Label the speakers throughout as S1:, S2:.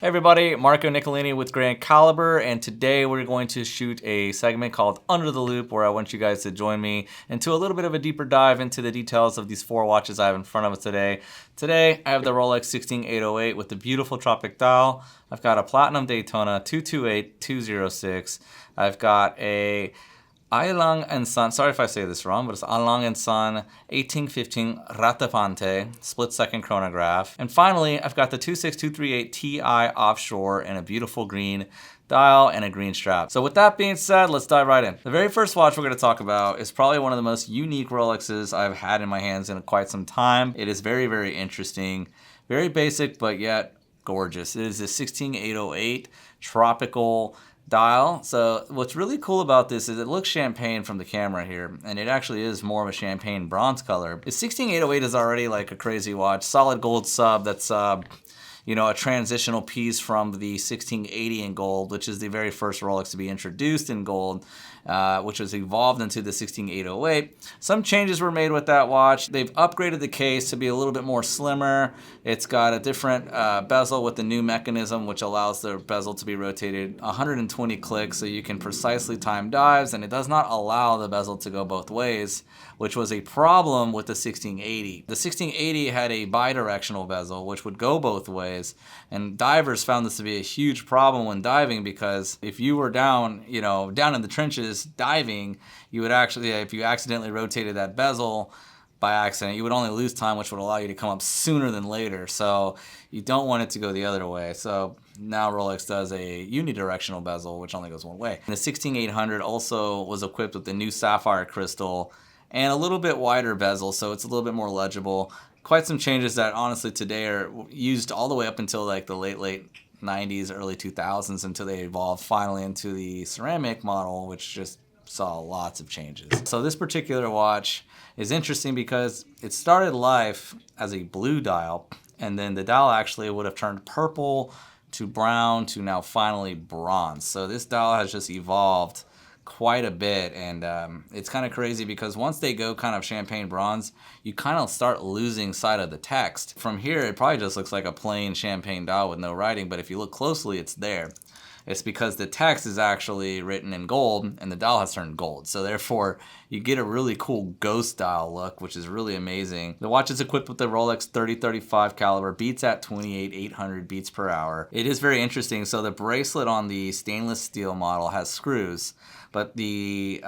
S1: Hey everybody, Marco Nicolini with Grand Caliber, and today we're going to shoot a segment called Under the Loupe, where I want you guys to join me into a little bit of a deeper dive into the details of these four watches I have in front of us today. Today, I have the Rolex 16808 with the beautiful Tropic dial. I've got a Platinum Daytona 228206. I've got a Lange Söhne, sorry if I say this wrong, but it's Lange Söhne 1815 Rattrapante split second chronograph. And finally, I've got the 26238 Ti Offshore in a beautiful green dial and a green strap. So with that being said, let's dive right in. The very first watch we're going to talk about is probably one of the most unique Rolexes I've had in my hands in quite some time. It is very, very interesting, very basic, but yet gorgeous. It is a 16808 tropical dial. So what's really cool about this is it looks champagne from the camera here, and it actually is more of a champagne bronze color. The 16808 is already like a crazy watch, solid gold sub that's a transitional piece from the 1680 in gold, which is the very first Rolex to be introduced in gold, which was evolved into the 16808. Some changes were made with that watch. They've upgraded the case to be a little bit more slimmer. It's got a different bezel with the new mechanism, which allows the bezel to be rotated 120 clicks so you can precisely time dives, and it does not allow the bezel to go both ways, which was a problem with the 1680. The 1680 had a bidirectional bezel, which would go both ways, and divers found this to be a huge problem when diving, because if you were down in the trenches diving, you would actually, if you accidentally rotated that bezel by accident, you would only lose time, which would allow you to come up sooner than later. So you don't want it to go the other way. So now Rolex does a unidirectional bezel, which only goes one way. And the 16800 also was equipped with the new sapphire crystal and a little bit wider bezel, so it's a little bit more legible. Quite some changes that honestly today are used all the way up until like the late 90s, early 2000s, until they evolved finally into the ceramic model, which just saw lots of changes. So this particular watch is interesting because it started life as a blue dial, and then the dial actually would have turned purple to brown to now finally bronze. So this dial has just evolved quite a bit, and it's kind of crazy because once they go kind of champagne bronze, you kind of start losing sight of the text. From here, it probably just looks like a plain champagne dial with no writing, but if you look closely, it's there. It's because the text is actually written in gold and the dial has turned gold. So therefore, you get a really cool ghost dial look, which is really amazing. The watch is equipped with the Rolex 3035 caliber, beats at 28,800 beats per hour. It is very interesting. So the bracelet on the stainless steel model has screws, but the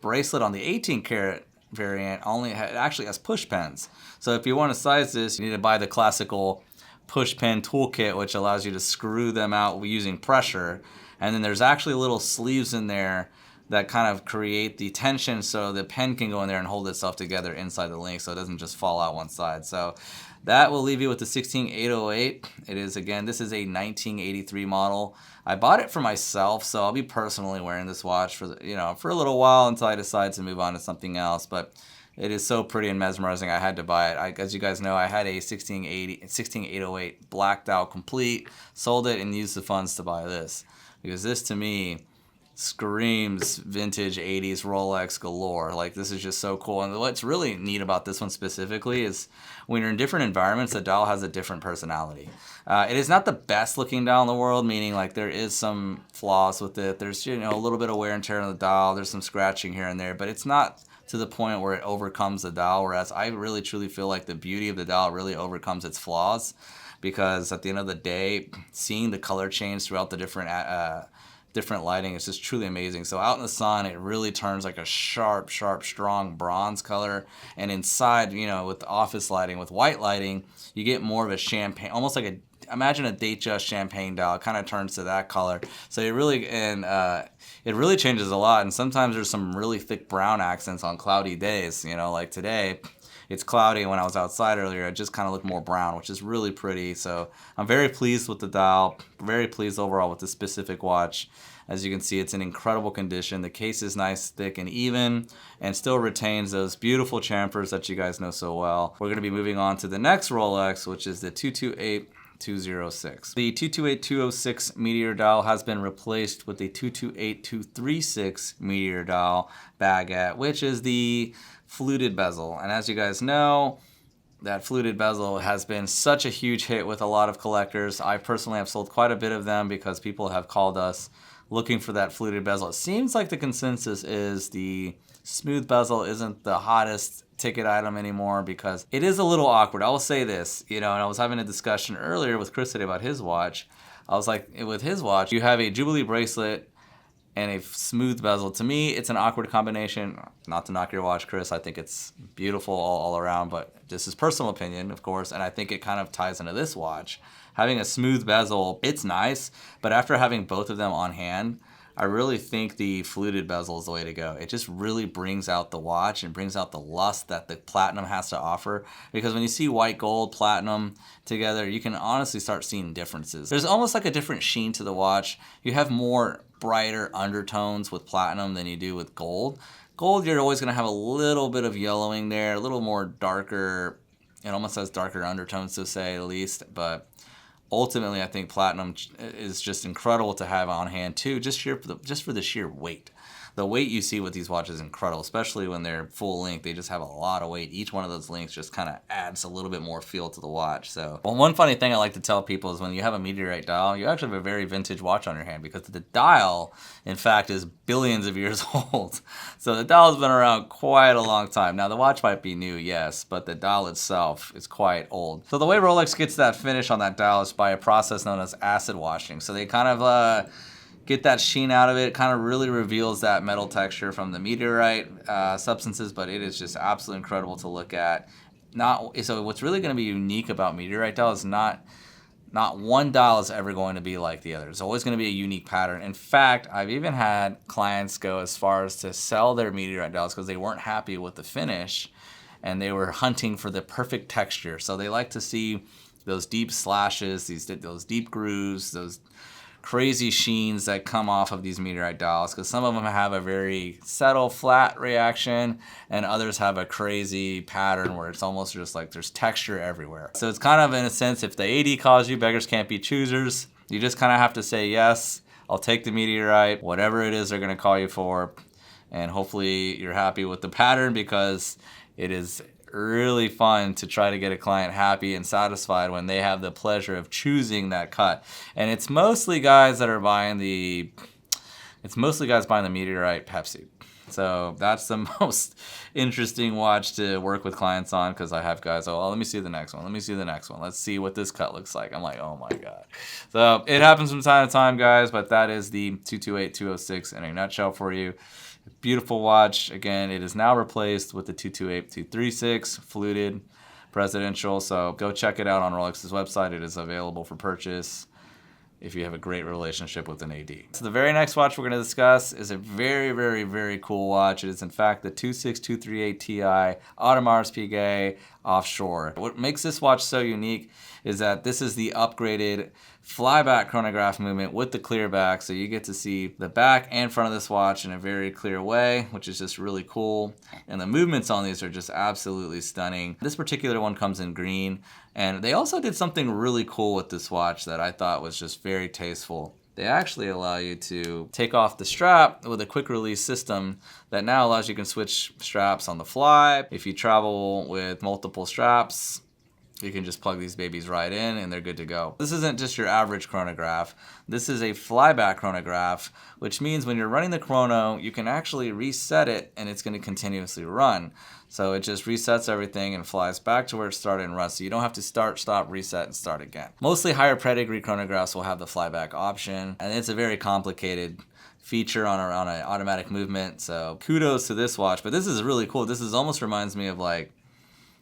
S1: bracelet on the 18 karat variant actually has push pins. So if you want to size this, you need to buy the classical push pin toolkit, which allows you to screw them out using pressure. And then there's actually little sleeves in there that kind of create the tension so the pen can go in there and hold itself together inside the link so it doesn't just fall out one side. So that will leave you with the 16808. It is, again, this is a 1983 model. I bought it for myself, so I'll be personally wearing this watch for a little while until I decide to move on to something else. But it is so pretty and mesmerizing, I had to buy it. As you guys know, I had a 16808 blacked out complete, sold it, and used the funds to buy this. Because this, to me, screams vintage 80s Rolex galore. Like, this is just so cool. And what's really neat about this one specifically is when you're in different environments, the dial has a different personality. It is not the best looking dial in the world, meaning like there is some flaws with it. There's a little bit of wear and tear on the dial. There's some scratching here and there, but it's not to the point where it overcomes the dial, whereas I really truly feel like the beauty of the dial really overcomes its flaws, because at the end of the day, seeing the color change throughout the different lighting is just truly amazing. So out in the sun, it really turns like a sharp, strong bronze color, and inside, with office lighting, with white lighting, you get more of a champagne, almost like imagine a Datejust champagne dial. It kind of turns to that color. So it really changes a lot. And sometimes there's some really thick brown accents on cloudy days. Like today, it's cloudy, and when I was outside earlier, it just kind of looked more brown, which is really pretty. So I'm very pleased with the dial, very pleased overall with this specific watch. As you can see, it's in incredible condition. The case is nice, thick, and even, and still retains those beautiful chamfers that you guys know so well. We're going to be moving on to the next Rolex, which is the 228206. The 228206 Meteor dial has been replaced with the 228236 Meteor dial baguette, which is the fluted bezel. And as you guys know, that fluted bezel has been such a huge hit with a lot of collectors. I personally have sold quite a bit of them because people have called us looking for that fluted bezel. It seems like the consensus is the smooth bezel isn't the hottest ticket item anymore because it is a little awkward. I will say this, and I was having a discussion earlier with Chris today about his watch. I was like, with his watch, you have a Jubilee bracelet and a smooth bezel. To me, it's an awkward combination. Not to knock your watch, Chris. I think it's beautiful all around, but this is personal opinion, of course, and I think it kind of ties into this watch. Having a smooth bezel, it's nice, but after having both of them on hand, I really think the fluted bezel is the way to go. It just really brings out the watch and brings out the lust that the platinum has to offer. Because when you see white gold, platinum together, you can honestly start seeing differences. There's almost like a different sheen to the watch. You have more brighter undertones with platinum than you do with gold. Gold, you're always gonna have a little bit of yellowing there, a little more darker. It almost has darker undertones to say at least, but ultimately, I think platinum is just incredible to have on hand too, just for the sheer weight. The weight you see with these watches is incredible, especially when they're full length. They just have a lot of weight. Each one of those links just kind of adds a little bit more feel to the watch. So, well, one funny thing I like to tell people is when you have a meteorite dial, you actually have a very vintage watch on your hand because the dial, in fact, is billions of years old. So the dial has been around quite a long time. Now, the watch might be new, yes, but the dial itself is quite old. So the way Rolex gets that finish on that dial is by a process known as acid washing. So they kind of get that sheen out of it. It kind of really reveals that metal texture from the meteorite substances, but it is just absolutely incredible to look at. So what's really going to be unique about meteorite dial is not one dial is ever going to be like the other. It's always going to be a unique pattern. In fact, I've even had clients go as far as to sell their meteorite dials because they weren't happy with the finish and they were hunting for the perfect texture. So they like to see those deep slashes, those deep grooves, those crazy sheens that come off of these meteorite dials, because some of them have a very subtle flat reaction and others have a crazy pattern where it's almost just like there's texture everywhere. So it's kind of, in a sense, if the AD calls you, beggars can't be choosers. You just kind of have to say, yes, I'll take the meteorite, whatever it is they're going to call you for, and hopefully you're happy with the pattern, because it is really fun to try to get a client happy and satisfied when they have the pleasure of choosing that cut. And it's mostly guys that are buying the meteorite Pepsi. So that's the most interesting watch to work with clients on, because I have guys, oh, well, let me see the next one. Let me see the next one. Let's see what this cut looks like. I'm like, oh my God. So it happens from time to time, guys, but that is the 228-206 in a nutshell for you. Beautiful watch. Again, it is now replaced with the 228-236 fluted presidential. So go check it out on Rolex's website. It is available for purchase if you have a great relationship with an AD. So the very next watch we're going to discuss is a very, very, very cool watch. It is in fact the 26238 Ti Audemars Piguet Offshore. What makes this watch so unique is that this is the upgraded flyback chronograph movement with the clear back, so you get to see the back and front of this watch in a very clear way, which is just really cool. And the movements on these are just absolutely stunning. This particular one comes in green, and they also did something really cool with this watch that I thought was just very tasteful. They actually allow you to take off the strap with a quick release system that now allows you to switch straps on the fly. If you travel with multiple straps, you can just plug these babies right in and they're good to go. This isn't just your average chronograph. This is a flyback chronograph, which means when you're running the chrono, you can actually reset it and it's going to continuously run. So it just resets everything and flies back to where it started and runs. So you don't have to start, stop, reset, and start again. Mostly higher pedigree chronographs will have the flyback option, and it's a very complicated feature on an automatic movement. So kudos to this watch, but this is really cool. This is almost reminds me of like,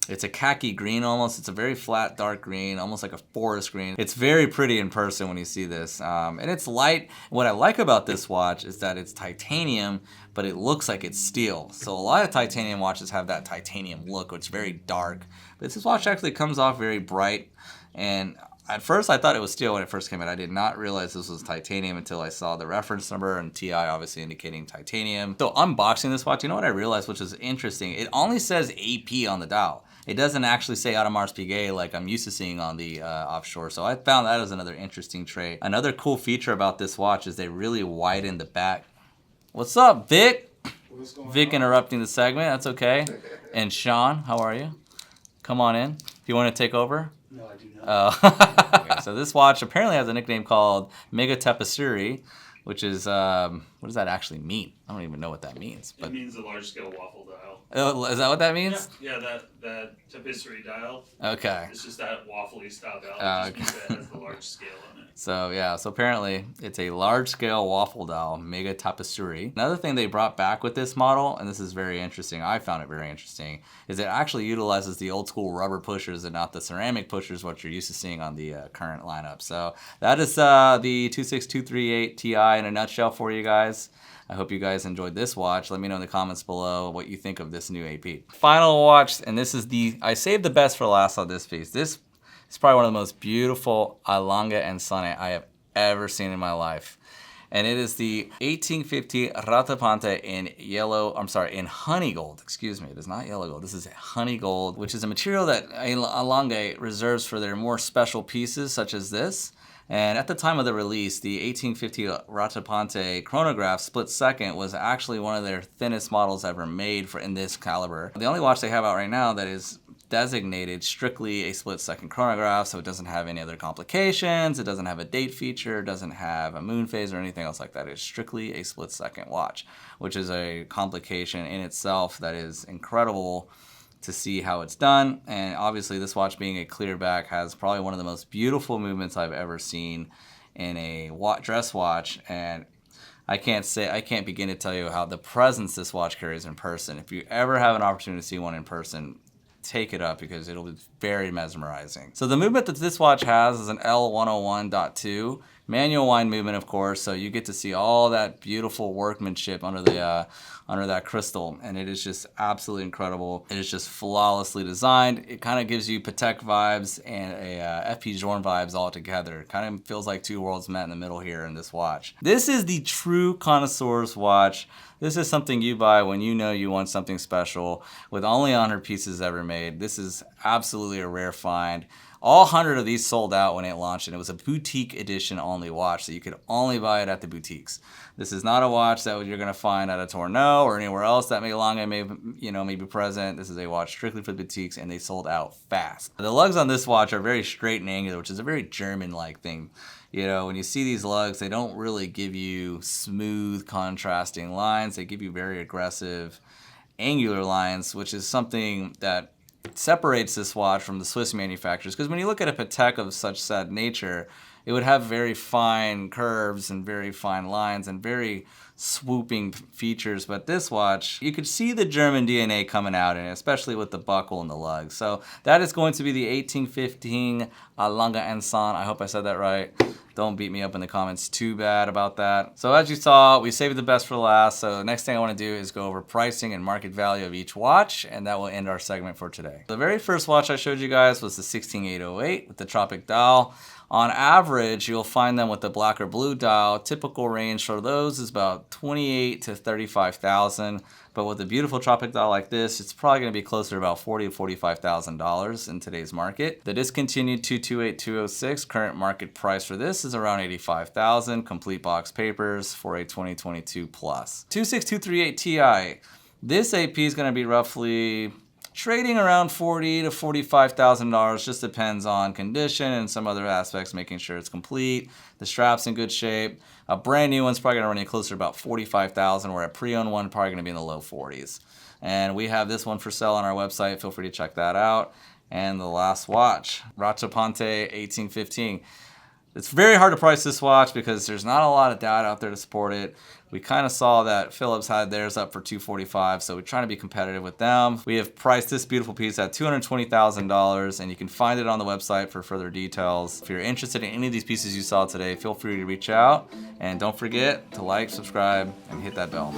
S1: it's a khaki green almost. It's a very flat, dark green, almost like a forest green. It's very pretty in person when you see this. And it's light. What I like about this watch is that it's titanium, but it looks like it's steel. So a lot of titanium watches have that titanium look, which is very dark. But this watch actually comes off very bright. And at first I thought it was steel when it first came out. I did not realize this was titanium until I saw the reference number and TI obviously indicating titanium. So unboxing this watch, you know what I realized, which is interesting? It only says AP on the dial. It doesn't actually say Audemars Piguet like I'm used to seeing on the offshore. So I found that as another interesting trait. Another cool feature about this watch is they really widen the back. What's up, Vic? What's going on? Vic interrupting the segment. That's okay. And Sean, how are you? Come on in. You want to take over?
S2: No, I do not.
S1: Oh. Okay, so this watch apparently has a nickname called Mega Tapisserie, which is, what does that actually mean? I don't even know what that means.
S2: But it means a large-scale waffle dial.
S1: Oh, is that what that means?
S2: Yeah, that tapisserie dial.
S1: Okay.
S2: It's just that waffly style dial. It just means that it has the large scale on it.
S1: So yeah, so apparently it's a large-scale waffle dial, Mega Tapisserie. Another thing they brought back with this model, and this is very interesting, I found it very interesting, is it actually utilizes the old-school rubber pushers and not the ceramic pushers, what you're used to seeing on the current lineup. So that is the 26238 Ti in a nutshell for you guys. I hope you guys enjoyed this watch. Let me know in the comments below what you think of this new AP. Final watch, and this is I saved the best for last on this piece. This is probably one of the most beautiful Lange Söhne I have ever seen in my life. And it is the 1850 Rattrapante in honey gold. Excuse me, it is not yellow gold. This is honey gold, which is a material that Lange reserves for their more special pieces, such as this. And at the time of the release, the 1850 Rattrapante chronograph split second was actually one of their thinnest models ever made in this caliber. The only watch they have out right now that is designated strictly a split second chronograph, so it doesn't have any other complications, it doesn't have a date feature, it doesn't have a moon phase or anything else like that. It's strictly a split second watch, which is a complication in itself that is incredible to see how it's done. And obviously this watch, being a clear back, has probably one of the most beautiful movements I've ever seen in a dress watch. And I can't begin to tell you how the presence this watch carries in person. If you ever have an opportunity to see one in person, take it up, because it'll be very mesmerizing. So the movement that this watch has is an L101.2 manual wind movement, of course, so you get to see all that beautiful workmanship under that crystal, and it is just absolutely incredible. It is just flawlessly designed. It kind of gives you Patek vibes and a FP Journe vibes all together. It kind of feels like two worlds met in the middle here in this watch. This is the true connoisseur's watch. This is something you buy when you know you want something special, with only 100 pieces ever made. This is absolutely a rare find. All 100 of these sold out when it launched, and it was a boutique edition only watch, so you could only buy it at the boutiques. This is not a watch that you're gonna find at a Tourneau or anywhere else that Lange may be present. This is a watch strictly for the boutiques, and they sold out fast. The lugs on this watch are very straight and angular, which is a very German-like thing. You know, when you see these lugs, they don't really give you smooth, contrasting lines. They give you very aggressive, angular lines, which is something that separates this watch from the Swiss manufacturers. Because when you look at a Patek of such sad nature, it would have very fine curves and very fine lines and very swooping features. But this watch, you could see the German DNA coming out in it, especially with the buckle and the lug. So that is going to be the 1815 Lange Söhne. I hope I said that right. Don't beat me up in the comments too bad about that. So as you saw, we saved the best for last. So the next thing I want to do is go over pricing and market value of each watch, and that will end our segment for today. The very first watch I showed you guys was the 16808 with the Tropic dial. On average, you'll find them with the black or blue dial. Typical range for those is about 28 to 35,000. But with a beautiful Tropic dial like this, it's probably going to be closer to about $40,000 to $45,000 in today's market. The discontinued 228206 current market price for this is around $85,000. Complete box papers for a 2022 plus. 26238 Ti. This AP is going to be roughly trading around $40,000 to $45,000, just depends on condition and some other aspects, making sure it's complete, the strap's in good shape. A brand new one's probably gonna run you closer to about $45,000, where a pre-owned one probably gonna be in the low 40s. And we have this one for sale on our website, feel free to check that out. And the last watch, Rattrapante 1815. It's very hard to price this watch because there's not a lot of data out there to support it. We kind of saw that Philips had theirs up for $245, so we're trying to be competitive with them. We have priced this beautiful piece at $220,000, and you can find it on the website for further details. If you're interested in any of these pieces you saw today, feel free to reach out, and don't forget to like, subscribe, and hit that bell.